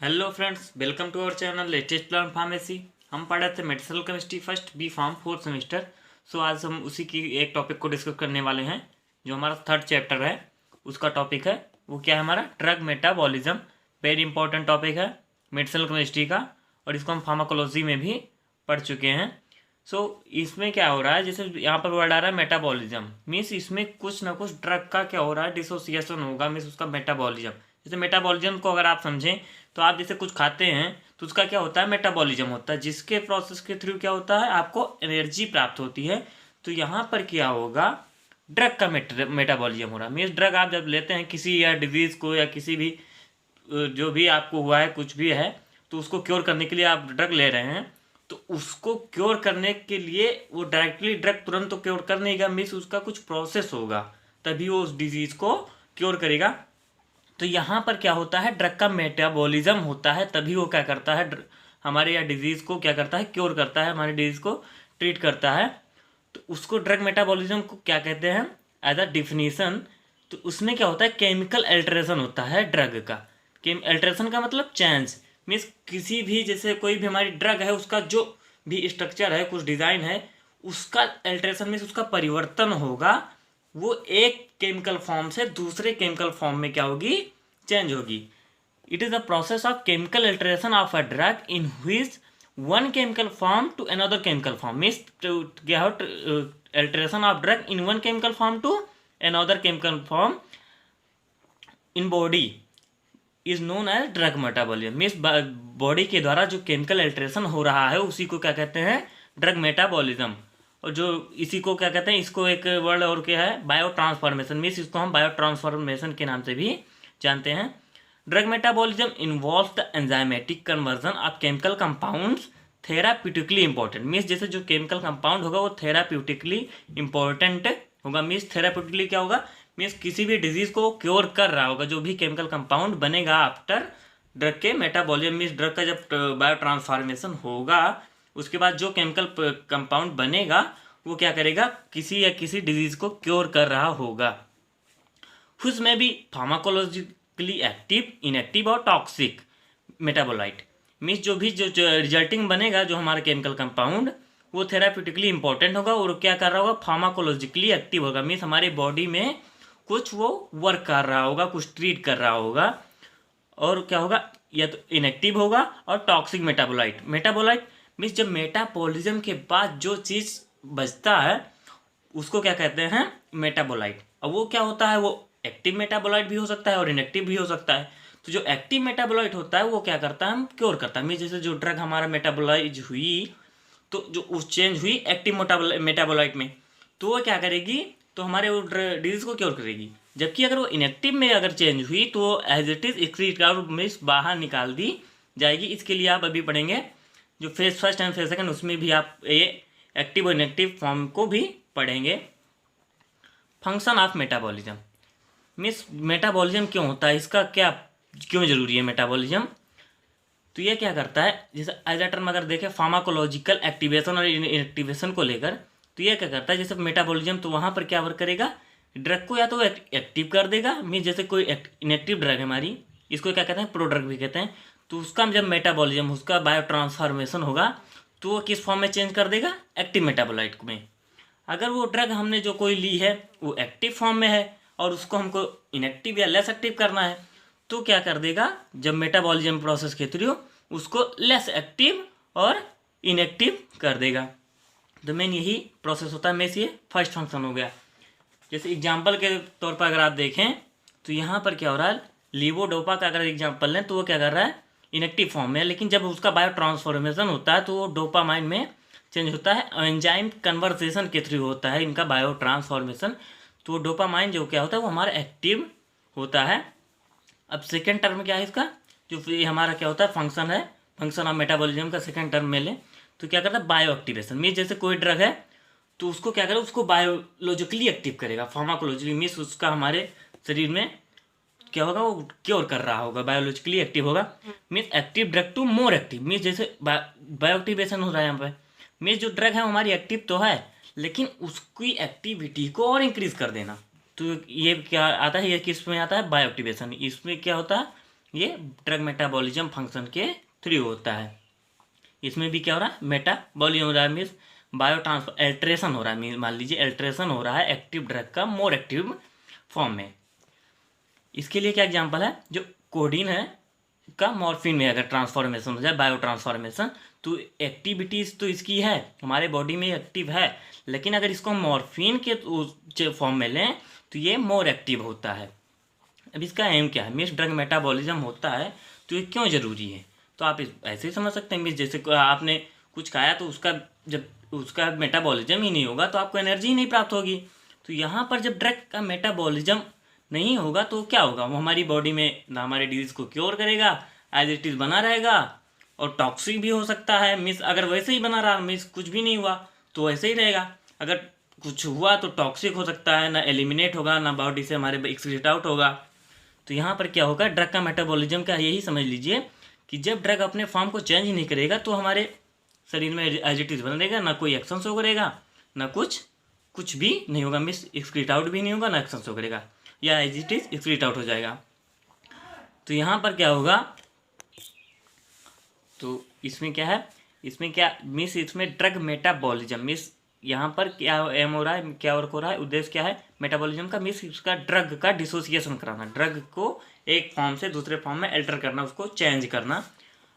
Hello friends, welcome to our channel latest learn pharmacy. हम पढ़े थे medicinal chemistry first B pharm fourth semester. So आज हम उसी की एक टॉपिक को डिस्कस करने वाले हैं जो हमारा थर्ड चैप्टर है। उसका टॉपिक है वो क्या है हमारा drug metabolism. Very important topic है मेडिसिनल केमिस्ट्री का, और इसको हम फार्माकोलॉजी में भी पढ़ चुके हैं। सो इसमें क्या हो रहा है, जैसे यहाँ पर वर्ड आ रहा है मेटाबॉलिज्म, मीन्स इसमें कुछ ना कुछ ड्रग का क्या हो रहा है, डिसोसिएशन होगा, मीन्स उसका मेटाबॉलिज्म। जैसे मेटाबॉलिज्म को अगर आप समझें तो आप जैसे कुछ खाते हैं तो उसका क्या होता है, मेटाबॉलिज्म होता है, जिसके प्रोसेस के थ्रू क्या होता है, आपको एनर्जी प्राप्त होती है। तो यहाँ पर क्या होगा, ड्रग का मेटाबॉलिज्म हो रहा है। मीन्स ड्रग आप जब लेते हैं किसी या डिजीज़ को या किसी भी जो भी आपको हुआ है कुछ भी है, तो उसको क्योर करने के लिए आप ड्रग ले रहे हैं। तो उसको क्योर करने के लिए वो डायरेक्टली ड्रग तुरंत तो क्योर कर नहीं, मीन्स उसका कुछ प्रोसेस होगा, तभी वो उस डिजीज़ को क्योर करेगा। तो यहाँ पर क्या होता है, ड्रग का मेटाबॉलिज्म होता है, तभी वो क्या करता है, हमारे या डिजीज़ को क्या करता है, क्योर करता है, हमारे डिजीज़ को ट्रीट करता है। तो उसको ड्रग मेटाबॉलिज्म को क्या कहते हैं एज अ डिफिनीसन। तो उसमें क्या होता है, केमिकल अल्टरेशन होता है ड्रग का। अल्टरेशन का मतलब चेंज, मीन्स किसी भी जैसे कोई भी हमारी ड्रग है उसका जो भी स्ट्रक्चर है, कुछ डिज़ाइन है, उसका अल्टरेशन मीन्स उसका परिवर्तन होगा। वो एक केमिकल फॉर्म से दूसरे केमिकल फॉर्म में क्या होगी, चेंज होगी। It is the process of chemical alteration of a drug in which one chemical form to another chemical form, means क्या हो, alteration of drug in one chemical form to another chemical form in body is known as drug metabolism. Means body के द्वारा जो chemical alteration हो रहा है उसी को क्या कहते हैं, ड्रग मेटाबॉलिज्म। और जो इसी को क्या कहते हैं, इसको एक वर्ड और क्या है, बायो ट्रांसफॉर्मेशन, मीन्स इसको हम बायो ट्रांसफॉर्मेशन के नाम से भी जानते हैं। Drug metabolism involve the enzymatic conversion of chemical compounds therapeutically important, means जैसे जो केमिकल कंपाउंड होगा वो थेराप्यूटिकली इंपॉर्टेंट होगा। मीन्स थेराप्यूटिकली क्या होगा, मीन्स किसी भी डिजीज को क्योर कर रहा होगा, जो भी केमिकल कंपाउंड बनेगा आफ्टर ड्रग के मेटाबॉलिज्म, मीन्स ड्रग का जब बायो ट्रांसफॉर्मेशन होगा उसके बाद जो केमिकल कंपाउंड बनेगा वो क्या करेगा, किसी या किसी डिजीज को क्योर कर रहा होगा। which may be pharmacologically active, inactive और टॉक्सिक मेटाबोलाइट। मीन्स जो भी जो रिजल्टिंग बनेगा जो हमारा केमिकल कंपाउंड वो थेराप्यूटिकली इंपॉर्टेंट होगा और क्या कर रहा होगा, फार्माकोलॉजिकली एक्टिव होगा, मीन्स हमारी बॉडी में कुछ वो वर्क कर रहा होगा, कुछ ट्रीट कर रहा होगा। और क्या होगा, या तो इनएक्टिव होगा और टॉक्सिक मेटाबोलाइट। मेटाबोलाइट मीन्स जब मेटाबॉलिज्म के बाद जो चीज़ बचता है उसको क्या कहते हैं, मेटाबोलाइट। अब वो क्या होता है, वो एक्टिव मेटाबोलाइट भी हो सकता है और इनएक्टिव भी हो सकता है। तो जो एक्टिव मेटाबोलाइट होता है वो क्या करता है, क्योर करता है। मीन जैसे जो ड्रग हमारा मेटाबोलाइज हुई तो जो उस चेंज हुई एक्टिव मेटाबोलाइट में, तो वो क्या करेगी, तो हमारे वो डिजीज को क्योर करेगी। जबकि अगर वो इनएक्टिव में अगर चेंज हुई तो as it is excrete out, means बाहर निकाल दी जाएगी। इसके लिए आप अभी पढ़ेंगे जो phase first and phase second, उसमें भी आप ये एक्टिव और इनएक्टिव फॉर्म को भी पढ़ेंगे। Function of metabolism, means metabolism क्यों होता है, इसका क्या क्यों जरूरी है मेटाबॉलिज्म। तो ये क्या करता है, जैसे एज अ टर्म अगर देखें फार्माकोलॉजिकल एक्टिवेशन और इनएक्टिवेशन को लेकर, तो ये क्या करता है, जैसे मेटाबॉलिज्म तो वहाँ पर क्या वर्क करेगा, ड्रग को या तो एक्टिव कर देगा, मीन्स जैसे कोई इनएक्टिव ड्रग है हमारी, इसको क्या कहते हैं, प्रोड्रग भी कहते हैं। तो उसका जब मेटाबॉलिज्म, उसका बायो ट्रांसफॉर्मेशन होगा तो वो किस फॉर्म में चेंज कर देगा, एक्टिव मेटाबोलाइट में। अगर वो ड्रग हमने जो कोई ली है वो एक्टिव फॉर्म में है और उसको हमको इनएक्टिव या लेस एक्टिव करना है, तो क्या कर देगा, जब मेटाबॉलिज्म प्रोसेस के थ्रू उसको लेस एक्टिव और इनएक्टिव कर देगा। तो मेन यही प्रोसेस होता है। में से ये फर्स्ट फंक्शन हो गया। जैसे एग्जाम्पल के तौर पर अगर आप देखें तो यहाँ पर क्या हो रहा है, लीवोडोपा का अगर एग्जाम्पल लें तो वो क्या कर रहा है, इनएक्टिव फॉर्म में, लेकिन जब उसका बायो ट्रांसफॉर्मेशन होता है तो वो डोपामाइन में चेंज होता है। एंजाइम कन्वर्सेशन के थ्रू होता है इनका बायो ट्रांसफॉर्मेशन। तो वो डोपामाइन जो क्या होता है वो हमारा एक्टिव होता है। अब सेकेंड टर्म क्या है इसका, जो हमारा क्या होता है, फंक्शन है, फंक्शन ऑफ मेटाबॉलिज्म का सेकेंड टर्म में लें तो क्या करता है, बायो एक्टिवेशन। मीन्स जैसे कोई ड्रग है तो उसको क्या करेगा, उसको बायोलॉजिकली एक्टिव करेगा, फार्माकोलॉजिकली, मीन्स उसका हमारे शरीर में क्या होगा, वो क्योर कर रहा होगा, बायोलॉजिकली एक्टिव होगा। Means active drug to more active, means जैसे बायो एक्टिवेशन हो रहा है यहाँ पर, मीन्स जो ड्रग है हमारी एक्टिव तो है लेकिन उसकी एक्टिविटी को और इंक्रीज कर देना। तो ये क्या आता है, ये किस में आता है, बायो एक्टिवेशन। इसमें क्या होता है, ये ड्रग मेटाबॉलिज्म फंक्शन के थ्रू होता है। इसमें भी क्या हो रहा है, मेटाबॉलिज्म हो रहा है, मीन्स बायो ट्रांसफर एल्ट्रेशन हो रहा है, मान लीजिए एल्ट्रेशन हो रहा है एक्टिव ड्रग का मोर एक्टिव फॉर्म में। इसके लिए क्या एग्जांपल है, जो कोडीन है का मॉर्फिन में अगर ट्रांसफॉर्मेशन हो जाए, बायो ट्रांसफॉर्मेशन, तो एक्टिविटीज़ तो इसकी है, हमारे बॉडी में एक्टिव है, लेकिन अगर इसको हम मॉर्फिन के फॉर्म में लें तो ये मोर एक्टिव होता है। अब इसका एम क्या है, मीन्स ड्रग मेटाबॉलिज्म होता है तो ये क्यों ज़रूरी है, तो आप ऐसे ही समझ सकते हैं, मीन्स जैसे आपने कुछ खाया तो उसका जब उसका मेटाबॉलिज्म ही नहीं होगा तो आपको एनर्जी ही नहीं प्राप्त होगी। तो यहाँ पर जब ड्रग का मेटाबॉलिज्म नहीं होगा तो क्या होगा, वो हमारी बॉडी में ना हमारे डिजीज़ को क्योर करेगा, एज इट इज़ बना रहेगा, और टॉक्सिक भी हो सकता है, मीन्स अगर वैसे ही बना रहा, मीन्स कुछ भी नहीं हुआ तो वैसे ही रहेगा, अगर कुछ हुआ तो टॉक्सिक हो सकता है, ना एलिमिनेट होगा, ना बॉडी से हमारे एक्सक्रीट आउट होगा। तो यहाँ पर क्या होगा, ड्रग का मेटाबॉलिज्म का यही समझ लीजिए कि जब ड्रग अपने फॉर्म को चेंज नहीं करेगा तो हमारे शरीर में एज इट इज़ बना रहेगा, ना कोई एक्शन शो करेगा, ना कुछ भी नहीं होगा, मीन्स एक्सक्रीट आउट भी नहीं होगा, ना एक्शन शो करेगा, या as it is excrete out हो जाएगा। तो यहाँ पर क्या होगा, तो इसमें क्या है, इसमें क्या मिस, इसमें ड्रग मेटाबॉलिज्म मिस, यहाँ पर क्या एम हो रहा है, क्या वर्क हो रहा है, उद्देश्य क्या है मेटाबॉलिज्म का, मिस इसका ड्रग का डिसोसिएशन कराना, ड्रग को एक फॉर्म से दूसरे फॉर्म में एल्टर करना, उसको चेंज करना।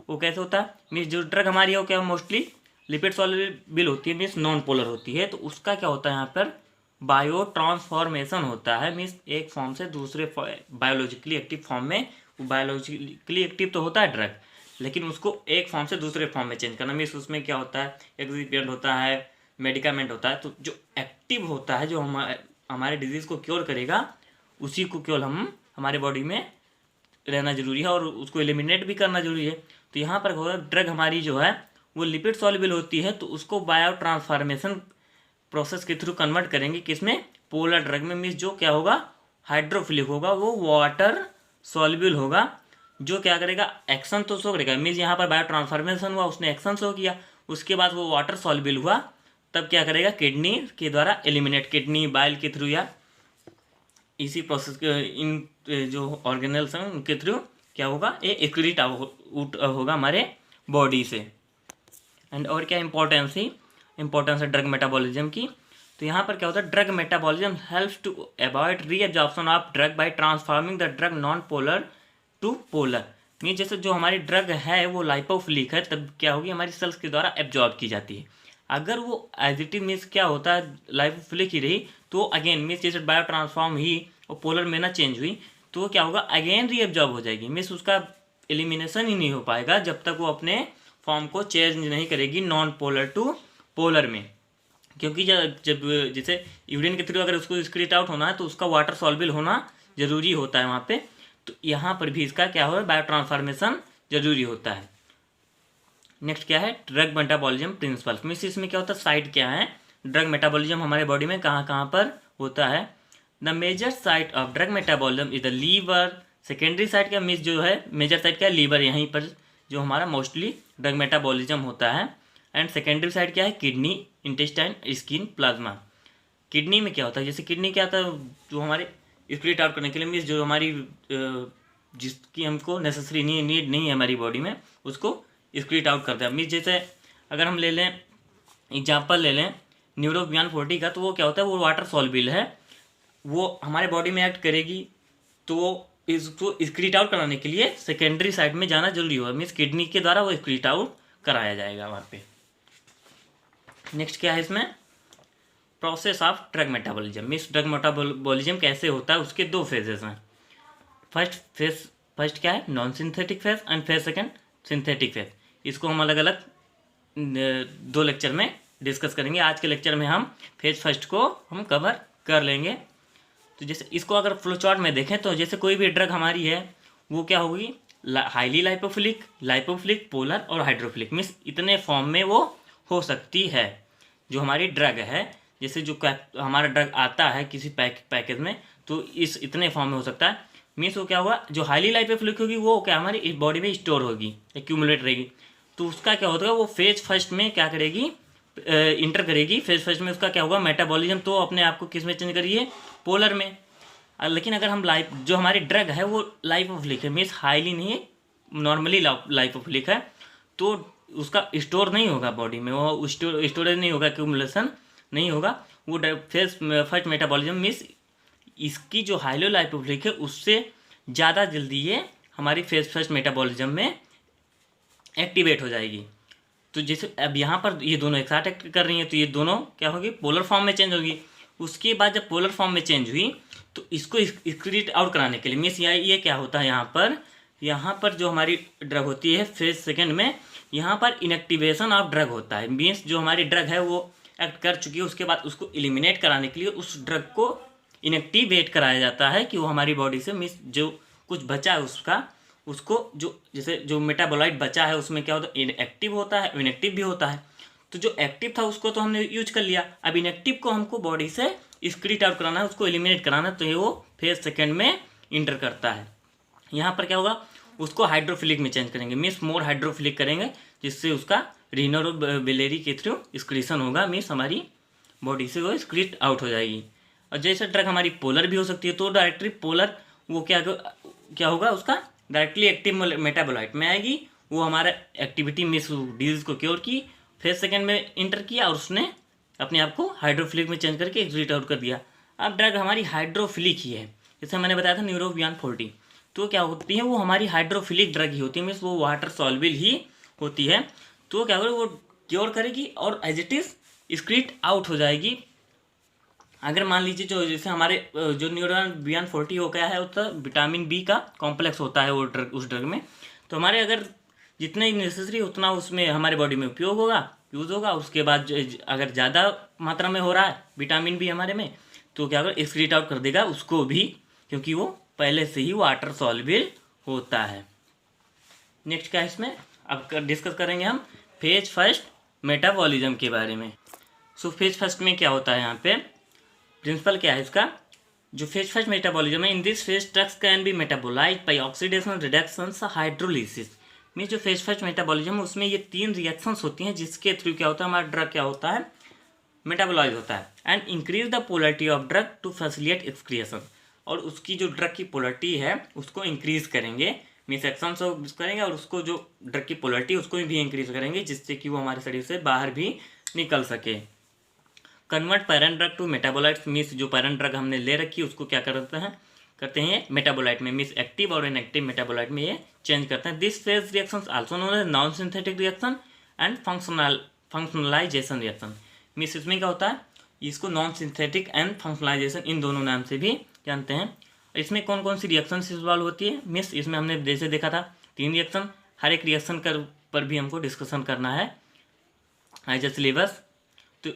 वो कैसे होता है, मिस जो ड्रग हमारी है वो क्या मोस्टली लिपिड सॉल्युबल होती है, मिस नॉन पोलर होती है, तो उसका क्या होता है यहाँ पर बायो ट्रांसफॉर्मेशन होता है, मीन्स एक फॉर्म से दूसरे बायोलॉजिकली एक्टिव फॉर्म में, बायोलॉजिकली एक्टिव तो होता है ड्रग, लेकिन उसको एक फॉर्म से दूसरे फॉर्म में चेंज करना, मीन्स उसमें क्या होता है, एक्सिपिएंट होता है, मेडिकामेंट होता है, तो जो एक्टिव होता है, जो हमारे डिजीज़ को क्योर करेगा, उसी को केवल हम हमारे बॉडी में रहना जरूरी है और उसको एलिमिनेट भी करना जरूरी है। तो यहाँ पर होगा ड्रग हमारी जो है वो लिपिड सॉल्युबल होती है, तो उसको बायो ट्रांसफॉर्मेशन प्रोसेस के थ्रू कन्वर्ट करेंगे किसमें, पोलर ड्रग में, मीन्स जो क्या होगा हाइड्रोफिलिक होगा, वो वाटर सॉल्युबल होगा, जो क्या करेगा एक्शन तो शो करेगा, मीन्स यहाँ पर बायो ट्रांसफॉर्मेशन हुआ, उसने एक्शन शो किया, उसके बाद वो वाटर सॉल्युबल हुआ, तब क्या करेगा किडनी के द्वारा एलिमिनेट, किडनी बाइल के थ्रू या इसी प्रोसेस के इन जो ऑर्गेनल्स हैं उनके थ्रू क्या होगा, ये एक्सक्रीट आउट होगा हमारे बॉडी से। एंड और क्या इंपॉर्टेंस है ड्रग मेटाबॉलिज्म की, तो यहाँ पर क्या होता है, drug metabolism helps to avoid reabsorption of drug by transforming the drug non polar to polar, mean जैसे जो हमारी ड्रग है वो लाइपोफिलिक है, तब क्या होगी हमारी सेल्स के द्वारा एब्जॉर्ब की जाती है, अगर वो एज इट इज मीन्स क्या होता है लाइपोफिलिक ही रही तो अगेन मीन्स जैसे बायो ट्रांसफॉर्म ही और पोलर में ना चेंज हुई तो क्या होगा अगेन रीअब्जॉर्ब हो जाएगी, मीन्स उसका एलिमिनेशन ही नहीं हो पाएगा जब तक वो अपने फॉर्म को चेंज नहीं करेगी नॉन पोलर टू पोलर में, क्योंकि जब जैसे यूरिन के थ्रू अगर उसको एक्सक्रीट आउट होना है तो उसका वाटर सॉल्युबल होना जरूरी होता है वहाँ पे, तो यहाँ पर भी इसका क्या हो बायो ट्रांसफॉर्मेशन जरूरी होता है। नेक्स्ट क्या है ड्रग मेटाबॉलिज्म प्रिंसिपल, मीन्स इसमें क्या होता है साइट क्या है, ड्रग मेटाबॉलिज्म हमारे बॉडी में कहाँ कहाँ पर होता है, the major site of drug metabolism is the liver, secondary site क्या मीन्स जो है मेजर साइट क्या है लीवर, यहीं पर जो हमारा मोस्टली ड्रग मेटाबॉलिज्म होता है, एंड सेकेंडरी साइट क्या है kidney, intestine, skin, plasma. Kidney में क्या होता है, जैसे किडनी क्या होता है जो हमारे एक्सक्रीट आउट करने के लिए मीन्स जो हमारी जिसकी हमको नेसेसरी नीड नहीं है हमारी बॉडी में उसको एक्सक्रीट आउट करता है, मीन्स जैसे अगर हम ले लें एग्जाम्पल ले लें न्यूरोबियन 40 का, तो वो क्या होता है वो वाटर सॉल्युबल है, वो हमारे बॉडी में एक्ट करेगी, तो इसको एक्सक्रीट आउट कराने के लिए सेकेंडरी साइड में जाना जरूरी होगा, मीन्स किडनी के द्वारा वो एक्सक्रीट आउट कराया जाएगा वहाँ पे। नेक्स्ट क्या है इसमें process of drug metabolism, means drug metabolism कैसे होता है उसके दो फेजेस हैं, फर्स्ट क्या है non synthetic phase and phase second synthetic phase, इसको हम अलग अलग दो लेक्चर में डिस्कस करेंगे, आज के लेक्चर में हम फेज फर्स्ट को हम कवर कर लेंगे। तो जैसे इसको अगर फ्लो चार्ट में देखें तो जैसे कोई भी ड्रग हमारी है वो क्या होगी हाईली लाइपोफिलिक, पोलर और हाइड्रोफिलिक, मीन्स इतने फॉर्म में वो हो सकती है जो हमारी ड्रग है, जैसे जो हमारा ड्रग आता है किसी पैकेज में तो इस इतने फॉर्म में हो सकता है, मीन्स वो क्या होगा जो हाईली लाइपोफिलिक होगी वो क्या हमारी बॉडी में स्टोर होगी, एक्यूमुलेट रहेगी, तो उसका क्या होगा वो फेज फर्स्ट में क्या करेगी इंटर करेगी, फेज फर्स्ट में उसका क्या होगा मेटाबॉलिज्म तो अपने आप को किस में चेंज करिए पोलर में, लेकिन अगर हम जो हमारी ड्रग है वो लाइपोफिलिक है, मीन्स हाईली नहीं है, नॉर्मली लाइपोफिलिक है, तो उसका स्टोर नहीं होगा बॉडी में, वो स्टोरेज नहीं होगा, एक्यूमुलेशन नहीं होगा, वो फेज फर्स्ट मेटाबॉलिज्म मीन्स इसकी जो हाइलो लाइपोफिलिक है उससे ज़्यादा जल्दी ये हमारी फेज फर्स्ट मेटाबॉलिज्म में एक्टिवेट हो जाएगी। तो जैसे अब यहाँ पर ये दोनों एक साथ एक्ट कर रही हैं, तो ये दोनों क्या होगी, पोलर फॉर्म में चेंज होगी। उसके बाद जब पोलर फॉर्म में चेंज हुई तो इसको एक्सक्रीट आउट कराने के लिए मीन्स ये क्या होता है, यहाँ पर जो हमारी ड्रग होती है फेज सेकेंड में, यहाँ पर इनएक्टिवेशन ऑफ ड्रग होता है, मीन्स जो हमारी ड्रग है वो एक्ट कर चुकी है, उसके बाद उसको एलिमिनेट कराने के लिए उस ड्रग को इनएक्टिवेट कराया जाता है कि वो हमारी बॉडी से मीन्स जो कुछ बचा है उसको जो जैसे जो मेटाबोलाइट बचा है उसमें क्या होता है, इनएक्टिव होता है, इनएक्टिव भी होता है। तो जो एक्टिव था उसको तो हमने यूज कर लिया, अब इनएक्टिव को हमको बॉडी से एक्सक्रीट आउट कराना है, उसको एलिमिनेट कराना है, तो ये वो फेज सेकेंड में इंटर करता है। यहाँ पर क्या होगा, उसको हाइड्रोफिलिक में चेंज करेंगे, मीन्स मोर हाइड्रोफिलिक करेंगे, जिससे उसका रीनल और बिलेरी के थ्रू एक्सक्रीशन होगा, मीन्स हमारी बॉडी से वो एक्सक्रीट आउट हो जाएगी। और जैसे ड्रग हमारी पोलर भी हो सकती है, तो डायरेक्टली पोलर वो क्या होगा, उसका डायरेक्टली एक्टिव मेटाबोलाइट में आएगी, वो हमारा एक्टिविटी मिस डिजीज को क्योर की, फेज सेकेंड में इंटर किया और उसने अपने आप को हाइड्रोफिलिक में चेंज करके एक्सक्रीट आउट कर दिया। अब ड्रग हमारी हाइड्रोफिलिक ही है, जैसे मैंने बताया था न्यूरोबियन 40, तो क्या होती है, वो हमारी हाइड्रोफिलिक ड्रग ही होती है, मीन्स वो वाटर सॉल्युबल ही होती है, तो क्या करेगी, वो क्योर करेगी और as it is excrete out हो जाएगी। अगर मान लीजिए जो जैसे हमारे जो न्यूरोबियन 40 हो गया है, उसका विटामिन बी का कॉम्प्लेक्स होता है वो ड्रग, उस ड्रग में, तो हमारे अगर जितना ही नेसेसरी उतना उसमें हमारे बॉडी में उपयोग होगा, यूज़ होगा। उसके बाद अगर ज़्यादा मात्रा में हो रहा है विटामिन बी हमारे में, तो क्या होगा, एक्सक्रीट आउट कर देगा उसको भी, क्योंकि वो पहले से ही वाटर सॉल्युबल होता है। नेक्स्ट क्या है इसमें, अब डिस्कस करेंगे हम फेज फर्स्ट मेटाबॉलिज्म के बारे में। सो फेज फर्स्ट में क्या होता है, यहाँ पे प्रिंसिपल क्या है इसका, जो फेज फर्स्ट मेटाबॉलिज्म है, in this phase drugs can be metabolised by oxidation, reduction, hydrolysis. Means जो फेज फर्स्ट मेटाबॉलिज्म है उसमें ये 3 रिएक्शंस होती हैं, जिसके थ्रू क्या होता है, हमारा ड्रग क्या होता है, मेटाबोलाइज होता है, and increase the polarity of drug to facilitate excretion. और उसकी जो ड्रग की पोलरिटी है उसको इंक्रीज करेंगे, मीन्स एक्शन करेंगे, और उसको जो ड्रग की पोलरिटी उसको भी इंक्रीज करेंगे, जिससे कि वो हमारे शरीर से बाहर भी निकल सके। Convert parent drug to metabolites, means जो पैरेंट ड्रग हमने ले रखी है उसको क्या करते हैं मेटाबोलाइट में, मीन्स एक्टिव और इनएक्टिव मेटाबोलाइट में ये चेंज करते हैं। This phase reactions also known as non synthetic reaction and functionalisation reaction. Means इसमें क्या होता है, इसको नॉन सिंथेटिक एंड फंक्शनलाइजेशन इन दोनों नाम से भी जानते हैं। इसमें कौन कौन सी रिएक्शन इन्वॉल्व होती है, मीन्स इसमें हमने जैसे देखा था 3 रिएक्शन, हर एक रिएक्शन पर भी हमको डिस्कशन करना है एज ए सिलेबस। तो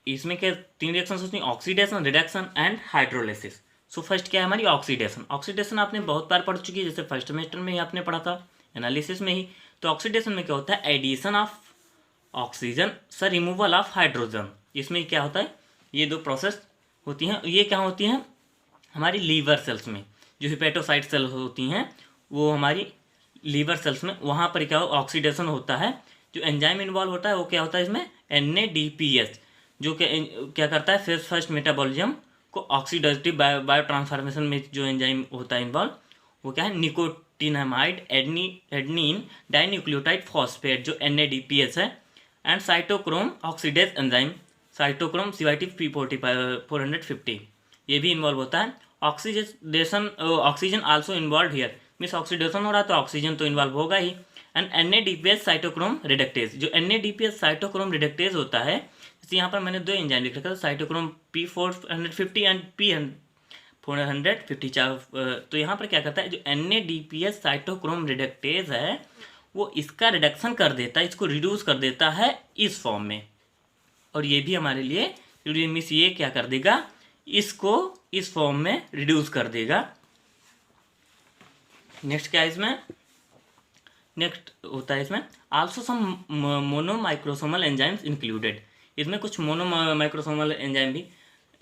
इसमें क्या 3 रिएक्शन होती हैं, oxidation, reduction and hydrolysis. So first क्या है हमारी ऑक्सीडेशन। ऑक्सीडेशन आपने बहुत बार पढ़ चुकी है, जैसे फर्स्ट सेमेस्टर में ही आपने पढ़ा था, एनालिसिस में ही। तो ऑक्सीडेशन में क्या होता है, addition of oxygen sir removal of hydrogen. इसमें क्या होता है, ये 2 प्रोसेस होती हैं। ये क्या होती हैं हमारी लीवर सेल्स में, जो हिपेटोसाइट सेल होती हैं वो हमारी लीवर सेल्स में, वहाँ पर क्या ऑक्सीडेशन होता है। जो एंजाइम इन्वॉल्व होता है वो क्या होता है इसमें, NADPH, जो क्या करता है फेज फर्स्ट मेटाबॉलिज्म को ऑक्सीडेटिव बायो ट्रांसफॉर्मेशन में जो एंजाइम होता है इन्वॉल्व, वो क्या है, निकोटिनामाइड एडनिन डाइन्यूक्लियोटाइड फॉस्फेट, जो NADPH है, and cytochrome oxidase enzyme, cytochrome CYT450, ये भी इन्वॉल्व होता है। Oxygen also involve here, means oxidation हो रहा है तो ऑक्सीजन तो इन्वॉल्व होगा ही। एंड NADPH साइटोक्रोम रिडक्टेज, जो NADPH साइटोक्रोम रिडक्टेज होता है, जैसे यहाँ पर मैंने 2 एंजाइम लिख रखा था, साइटोक्रोम P450 एंड P450। तो यहाँ पर क्या करता है, जो NADPH साइटोक्रोम रिडक्टेज है वो इसका रिडक्शन कर देता है, इसको रिड्यूस कर देता है इस फॉर्म में, और ये भी हमारे लिए मीन्स ये क्या कर देगा, इसको इस फॉर्म में रिड्यूस कर देगा। नेक्स्ट क्या है इसमें, नेक्स्ट होता है इसमें आल्सो सम मोनोमाइक्रोसोमल एंजाइम्स इंक्लूडेड। इसमें कुछ मोनोमाइक्रोसोमल एंजाइम भी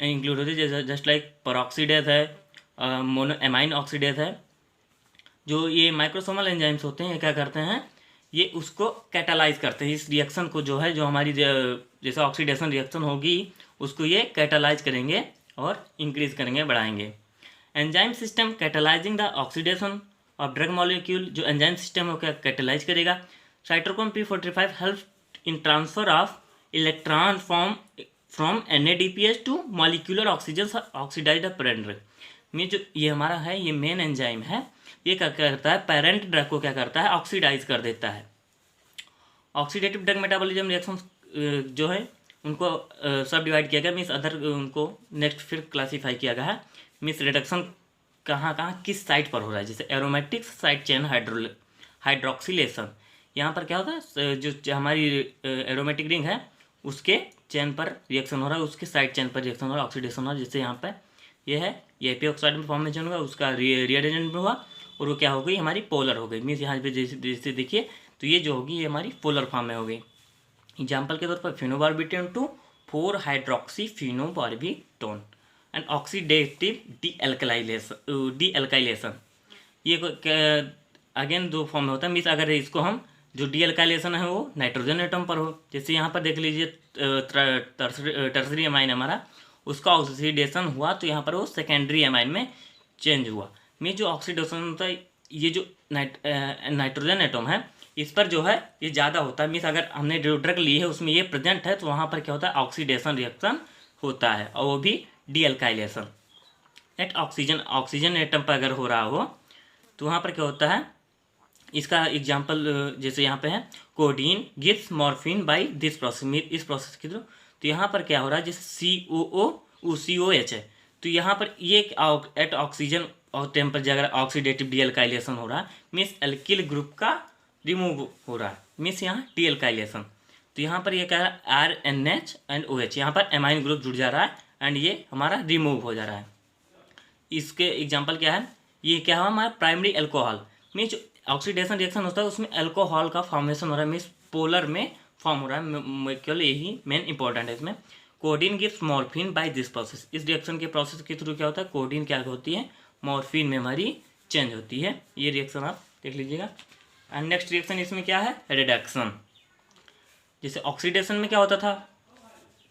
इंक्लूड होते हैं, जस्ट लाइक परऑक्सीडेज है, मोनो एमाइन ऑक्सीडेज है। जो ये माइक्रोसोमल एंजाइम्स होते हैं ये क्या करते हैं, ये उसको कैटालाइज करते हैं, इस रिएक्शन को जो है, जो हमारी जैसे ऑक्सीडेशन रिएक्शन होगी उसको ये कैटालाइज करेंगे और इंक्रीज करेंगे, बढ़ाएंगे। Enzyme system catalysing the oxidation of drug molecule, जो एंजाइम सिस्टम है वो क्या कैटालाइज करेगा। Cytochrome P45 help in transfer of electron from NADPH to molecular oxygen oxidised parent drug में, जो ये हमारा है ये मेन एंजाइम है, ये क्या करता है पेरेंट ड्रग को क्या करता है ऑक्सीडाइज कर देता है। ऑक्सीडेटिव ड्रग मेटाबॉलिज्म रिएक्शन जो है उनको सब डिवाइड किया गया, मीन्स अदर उनको नेक्स्ट फिर क्लासीफाई किया गया है। मीन्स रिडक्शन कहाँ कहाँ किस साइट पर हो रहा है, जैसे एरोमेटिक साइड चेन हाइड्रोक्सिलेशन, यहाँ पर क्या होता है जो हमारी एरोमेटिक रिंग है उसके चेन पर रिएक्शन हो रहा है, उसके साइड चेन पर रिएक्शन हो रहा है, ऑक्सीडेशन हो रहा है। जैसे यहाँ पर ये है ये एपी ऑक्साइड में फॉर्मेशन हुआ, उसका रिएरेंजमेंट में हुआ और वो क्या हो गई हमारी पोलर हो गई। मीन्स यहाँ पे जैसे देखिए तो ये जो होगी ये हमारी पोलर फॉर्म में हो गई। एग्जाम्पल के तौर पर phenobarbitone to 4 hydroxy phenobarbitone and oxidative dealkylation, ये अगेन दो फॉर्म में होता है। मीन्स अगर इसको हम जो डीएल्काइलेशन है वो नाइट्रोजन एटम पर हो, जैसे यहाँ पर देख लीजिए टर्सरी एमाइन हमारा उसका ऑक्सीडेशन हुआ तो यहाँ पर वो सेकेंडरी एमाइन में चेंज हुआ। मीन्स जो ऑक्सीडेशन होता है ये जो नाइट्रोजन एटम है इस पर जो है ये ज़्यादा होता है। मीन्स अगर हमने जो ड्रग ली है उसमें ये प्रेजेंट है तो वहाँ पर क्या होता है ऑक्सीडेशन रिएक्शन होता है और वो भी डीएल्काइलेशन। नेक्स्ट ऑक्सीजन एटम पर अगर हो रहा हो तो वहाँ पर क्या होता है, इसका एग्जांपल जैसे यहाँ पे है codeine gives morphine by this process, इस प्रोसेस के थ्रू। तो यहाँ पर क्या हो रहा है जैसे COOH है तो यहाँ पर ये एट ऑक्सीजन और टेम्परेचर अगर ऑक्सीडेटिव डीएल्काइलेशन हो रहा है मीन्स एल्किल ग्रुप का रिमूव हो रहा है, मीन्स यहाँ डीएल्काइलेशन। तो यहाँ पर ये क्या है RNH एंड OH, यहाँ पर एमाइन ग्रुप जुड़ जा रहा है एंड ये हमारा रिमूव हो जा रहा है। इसके एग्जांपल क्या है, ये क्या है हमारा प्राइमरी एल्कोहल, मीन्स जो ऑक्सीडेशन रिएक्शन होता है उसमें एल्कोहल का फॉर्मेशन हो रहा है, मीन्स पोलर में फॉर्म हो रहा है, केवल यही मेन इंपॉर्टेंट है इसमें। Codeine gives morphine by this process, इस रिएक्शन के प्रोसेस के थ्रू क्या होता है कोडीन क्या होती है मॉर्फिन में हमारी चेंज होती है। ये रिएक्शन आप देख लीजिएगा। एंड नेक्स्ट रिएक्शन इसमें क्या है रिडक्शन, जैसे ऑक्सीडेशन में क्या होता था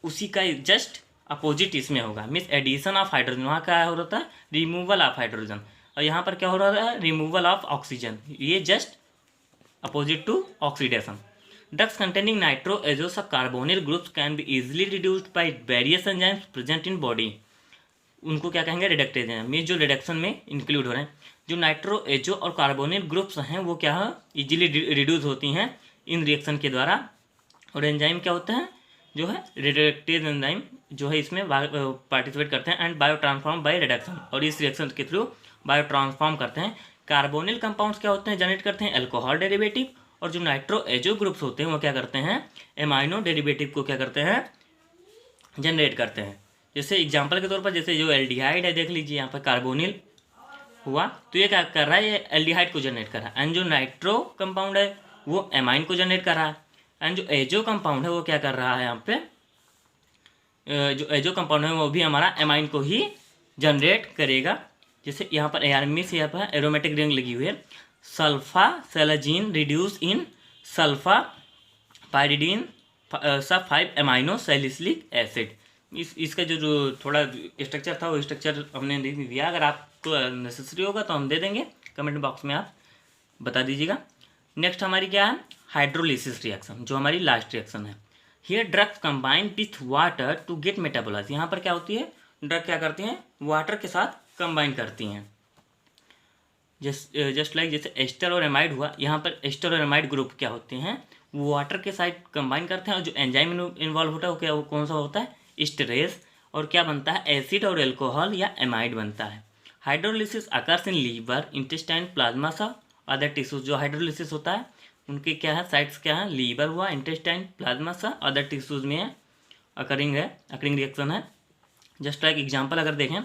उसी का जस्ट अपोजिट इसमें होगा, मीन्स एडिशन ऑफ हाइड्रोजन, वहाँ क्या हो रहा था रिमूवल ऑफ हाइड्रोजन और यहाँ पर क्या हो रहा है रिमूवल ऑफ ऑक्सीजन, ये just opposite to oxidation. Drugs containing nitro azo carbonyl groups can be easily reduced by various enzymes present in body, उनको क्या कहेंगे रिडक्ट एंजाइम, मीन्स जो रिडक्शन में इंक्लूड हो रहे हैं। जो नाइट्रो एजो और कार्बोनिल ग्रुप्स हैं वो क्या है इजीली रिड्यूस होती हैं इन रिएक्शन के द्वारा, और एंजाइम क्या होते हैं जो है रिडक्टेज एंजाइम जो है इसमें पार्टिसिपेट करते हैं and bio transform by reduction, और इस रिएक्शन के थ्रू बायो ट्रांसफॉर्म करते हैं। कार्बोनिल कंपाउंड्स क्या होते हैं जनरेट करते हैं अल्कोहल डेरिवेटिव, और जो नाइट्रो एजो ग्रुप्स होते हैं वो क्या करते हैं एमाइनो डेरिवेटिव को क्या करते हैं जनरेट करते हैं। जैसे एग्जांपल के तौर पर जैसे जो एल्डिहाइड है देख लीजिए यहाँ पर कार्बोनिल हुआ तो ये क्या कर रहा है ये एल्डिहाइड को जनरेट कर रहा है, एंड जो नाइट्रो कंपाउंड है वो एमाइन को जनरेट कर रहा है, एंड जो एजो कंपाउंड है वो क्या कर रहा है यहाँ पे जो एजो कंपाउंड है वो भी हमारा एमाइन को ही जनरेट करेगा। जैसे यहाँ पर ARME से यहाँ पर एरोमेटिक रिंग लगी हुई है, sulfasalazine reduce in sulfapyridine सब 5 अमाइनो सैलिसिलिक एसिड। इसका जो थोड़ा स्ट्रक्चर था वो स्ट्रक्चर हमने दे दिया, अगर आपको नेसेसरी होगा तो हम दे देंगे, कमेंट बॉक्स में आप बता दीजिएगा। नेक्स्ट हमारी क्या है हाइड्रोलिसिस रिएक्शन, जो हमारी लास्ट रिएक्शन है। Here drugs combine with water to get metabolise, यहाँ पर क्या होती है ड्रग क्या करती हैं वाटर के साथ कंबाइन करती हैं। जस्ट लाइक जैसे एस्टर और एमाइड हुआ, यहाँ पर एस्टर और एमाइड ग्रुप क्या होते हैं वो वाटर के साथ कंबाइन करते हैं, और जो एंजाइम इन्वॉल्व होता है वो क्या वो कौन सा होता है स्टेरेस, और क्या बनता है एसिड और एल्कोहल या एमाइड बनता है। Hydrolysis occurs in liver intestine plasma सा अदर टिश्यूज, जो हाइड्रोलिसिस होता है उनके क्या है साइट्स क्या है लीवर हुआ इंटेस्टाइन प्लाज्मा सा अदर टिश्यूज में है अकरिंग रिएक्शन है। जस्ट लाइक एग्जांपल अगर देखें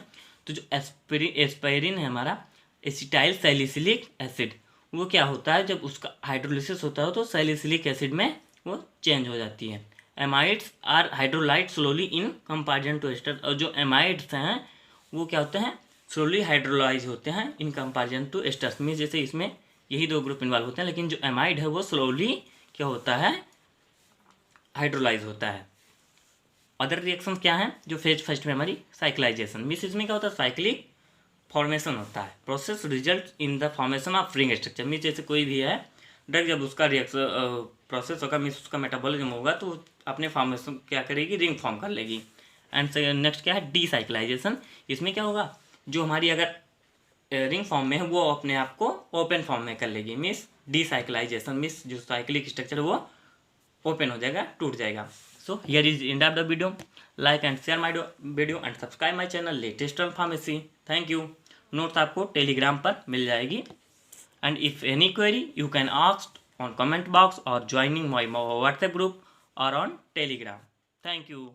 तो जो एस्पायरिन है हमारा एसिटाइल सैलिसिलिक एसिड, वो क्या होता है जब उसका हाइड्रोलिसिस होता है तो सैलिसिलिक एसिड में वो चेंज हो जाती है। Amides are hydrolysed slowly in comparison to ester, और जो एमाइड्स हैं वो क्या होते हैं स्लोली हाइड्रोलाइज होते हैं इन कंपेरिजन टू एस्टर्स में, जैसे इसमें यही दो ग्रुप इन्वॉल्व होते हैं, लेकिन जो एमाइड है वो स्लोली क्या होता है हाइड्रोलाइज होता है। अदर रिएक्शन क्या है जो फेज फर्स्ट में हमारी साइक्लाइजेशन, मीन्स इसमें क्या होता है साइक्लिक फॉर्मेशन होता है। Process result in the formation of ring structure. Means जैसे कोई भी है ड्रग, जब उसका रिएक्शन प्रोसेस होगा, मीन्स उसका मेटाबॉलिज्म होगा, तो अपने फॉर्मेशन क्या करेगी, रिंग फॉर्म कर लेगी। एंड नेक्स्ट क्या है, डीसाइक्लाइजेशन। इसमें क्या होगा, जो हमारी अगर रिंग फॉर्म में है वो अपने आप को ओपन फॉर्म में कर लेगी। मीन्स डीसाइक्लाइजेशन मीन्स जो साइक्लिक स्ट्रक्चर वो ओपन हो जाएगा, टूट जाएगा। So here is end of the video. Like and share my video and subscribe my channel latest on pharmacy. Thank you. Notes आपको टेलीग्राम पर मिल जाएगी। And if any query you can ask on comment box और joining my WhatsApp group और on Telegram. Thank you.